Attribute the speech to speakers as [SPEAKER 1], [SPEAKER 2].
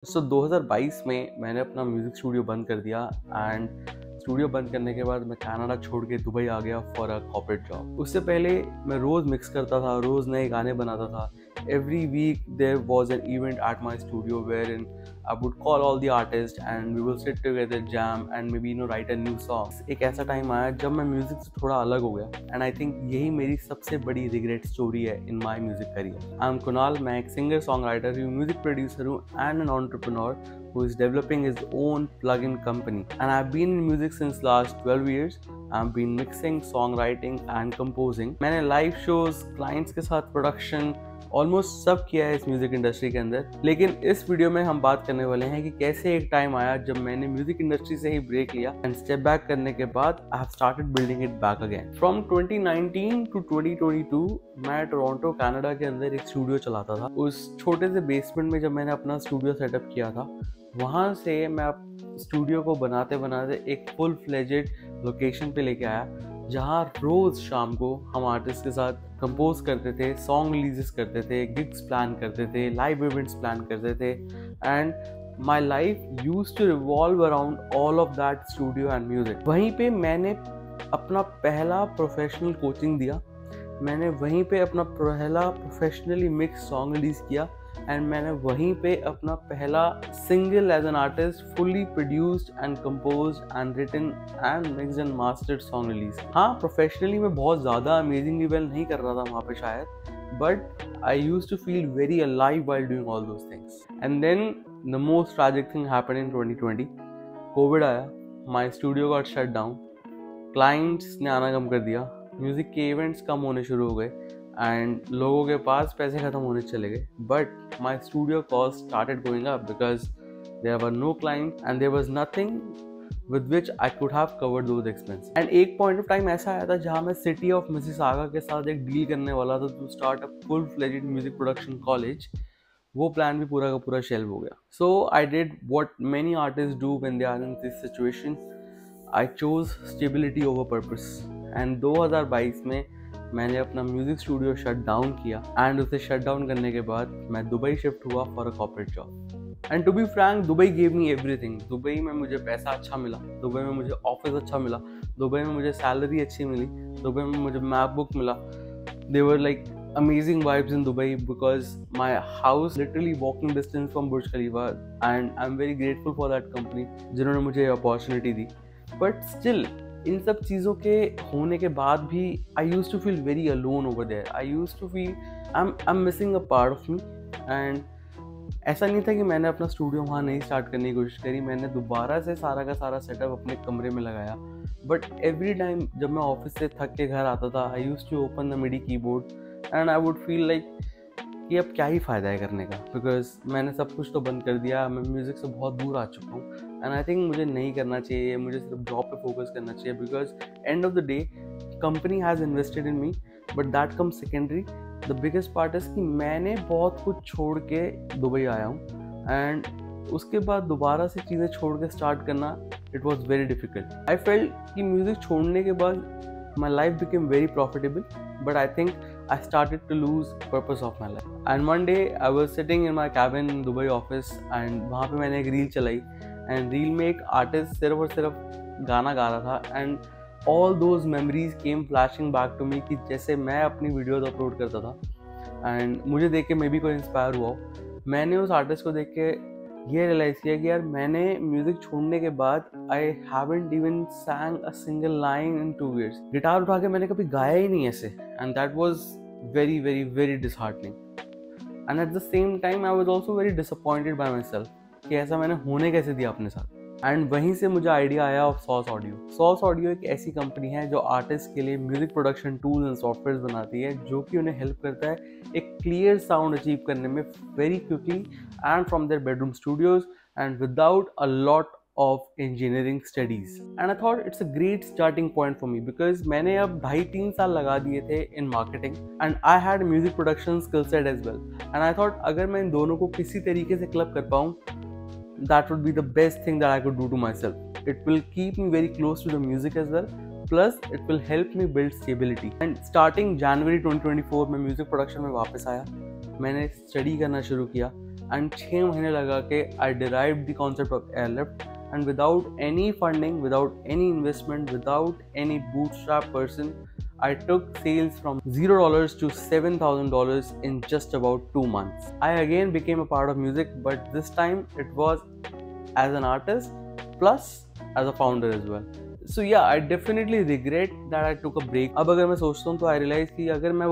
[SPEAKER 1] 2022 में मैंने अपना म्यूज़िक स्टूडियो बंद कर दिया एंड स्टूडियो बंद करने के बाद मैं कनाडा छोड़ के दुबई आ गया फॉर अ कॉर्पोरेट जॉब। उससे पहले मैं रोज़ मिक्स करता था, रोज़ नए गाने बनाता था। Every week there was an event at my studio wherein I would call all the artist and we will sit together jam and maybe write a new song. एक ऐसा time आया जब मैं music से थोड़ा अलग हो गया एंड आई थिंक यही मेरी सबसे बड़ी रिग्रेट स्टोरी है in my music career. I am Kunal, मैं एक सिंगर सॉन्ग राइटर हूँ, म्यूज़िक प्रोड्यूसर हूँ and an entrepreneur who is developing his own plugin company. And I've been in music since last 12 years. I've been mixing, songwriting and composing. मैंने live shows, clients के साथ production almost सब किया है इस music industry के अंदर। लेकिन इस वीडियो में हम बात करने वाले हैं कि कैसे एक टाइम आया जब मैंने म्यूजिक इंडस्ट्री से ही ब्रेक लिया एंड स्टेप बैक करने के बाद I have started building it back again. From 2019 to 2022 मैं टोरंटो कनाडा के अंदर एक स्टूडियो चलाता था। उस छोटे से बेसमेंट में जब मैंने अपना स्टूडियो सेटअप किया था, वहाँ से मैं स्टूडियो को बनाते बनाते एक फुल फ्लेजेड लोकेशन पे लेके आया जहाँ रोज़ शाम को हम आर्टिस्ट के साथ कंपोज करते थे, सॉन्ग रिलीजेस करते थे, गिग्स प्लान करते थे, लाइव इवेंट्स प्लान करते थे and my life used to revolve around all of that studio and music. वहीं पे मैंने अपना पहला प्रोफेशनल कोचिंग दिया, मैंने वहीं पे अपना पहला प्रोफेशनली मिक्स सॉन्ग रिलीज़ किया एंड मैंने वहीं पे अपना पहला single as an artist fully produced and composed and written and mixed and mastered song release. हाँ, प्रोफेशनली मैं बहुत ज़्यादा अमेजिंगली वेल नहीं कर रहा था वहाँ पे शायद, but I used to feel very alive while doing all those things. And then the most tragic thing happened in 2020। Covid आया, my studio got shut down, clients ने आना कम कर दिया, म्यूज़िक के इवेंट्स कम होने शुरू हो गए एंड लोगों के पास पैसे ख़त्म होने चले गए। But my studio cost started going up because there were no client and there was nothing with which I could have covered those expense. And एक पॉइंट ऑफ टाइम ऐसा आया था जहाँ मैं सिटी ऑफ मिसिसागा के साथ एक deal करने वाला था to start a full fledged music production college. वो प्लान भी पूरा का पूरा शेल्व हो गया। So I did what many artist do when they are in this situation, I chose stability over purpose. And 2022 में मैंने अपना म्यूजिक स्टूडियो शट डाउन किया एंड उसे शट डाउन करने के बाद मैं दुबई शिफ्ट हुआ for a corporate job. And to be frank, Dubai gave me everything. Dubai में मुझे पैसा अच्छा मिला, दुबई में मुझे ऑफिस अच्छा मिला, दुबई में मुझे सैलरी अच्छी मिली, दुबई में मुझे मैकबुक मिला। They were like amazing vibes in Dubai because my house literally walking distance from Burj Khalifa and I'm very grateful for that company जिन्होंने मुझे अपॉर्चुनिटी दी। But still इन सब चीज़ों के होने के बाद भी I used to feel very alone over there. I used to feel I am missing a part of me. And ऐसा नहीं था कि मैंने अपना स्टूडियो वहाँ नहीं स्टार्ट करने की कोशिश करी, मैंने दोबारा से सारा का सारा सेटअप अपने कमरे में लगाया। बट एवरी टाइम जब मैं ऑफिस से थक के घर आता था, I used to open the MIDI keyboard and I would feel like कि अब क्या ही फ़ायदा है करने का, बिकॉज मैंने सब कुछ तो बंद कर दिया, मैं म्यूज़िक से बहुत दूर आ चुका हूँ एंड आई थिंक मुझे नहीं करना चाहिए, मुझे सिर्फ जॉब पे फोकस करना चाहिए। Because end of the day company has invested in me but that come secondary. The biggest part is कि मैंने बहुत कुछ छोड़ के दुबई आया हूँ एंड उसके बाद दोबारा से चीज़ें छोड़ के स्टार्ट करना it was very difficult. I felt कि म्यूज़िक छोड़ने के बाद my life became very profitable, but I think I started to lose purpose of my life. And one day I was sitting in my cabin in Dubai office and वहाँ पे मैंने एक reel चलाई and reel में एक artist सिर्फ और सिर्फ गाना गा रहा था and all those memories came flashing back to me कि जैसे मैं अपनी वीडियोस अपलोड करता था and मुझे देख के मे बी कोई इंस्पायर हुआ हो। मैंने उस आर्टिस्ट को देख के ये रियलाइज़ किया कि यार मैंने म्यूज़िक छोड़ने के बाद I haven't even sang a single line in 2 years। Guitar उठा के मैंने कभी गाया ही नहीं ऐसे and that was very very very disheartening and at the same time I was also very disappointed bye my self कि ऐसा मैंने होने कैसे दिया अपने साथ। एंड वहीं से मुझे आइडिया आया of sauce audio. Sauce audio एक ऐसी कंपनी है जो आर्टिस्ट के लिए music production tools and software बनाती है जो कि उन्हें हेल्प करता है एक क्लियर साउंड अचीव करने में very quickly and from there bedroom studios and without a lot of engineering studies. And I thought it's a great starting point for me because मैंने अब 2.5-3 साल लगा दिए थे in marketing and I had music production skill set as well. And I thought अगर मैं इन दोनों को किसी तरीके से क्लब कर पाऊँ, that would be the best thing that I could do to myself. It will keep me very close to the music as well. Plus it will help me build stability. And starting January 2024 मैं music production में वापस आया, मैंने study करना शुरू किया and 6 महीने लगा के I derived the concept of airlift, and without any funding, without any investment, without any bootstrap person, I took sales from $0 to $7,000 in just about 2 months. I again became a part of music, but this time it was as an artist plus as a founder as well. So yeah, I definitely regret that I took a break. अब अगर मैं सोचता हूँ तो I realize कि अगर मैं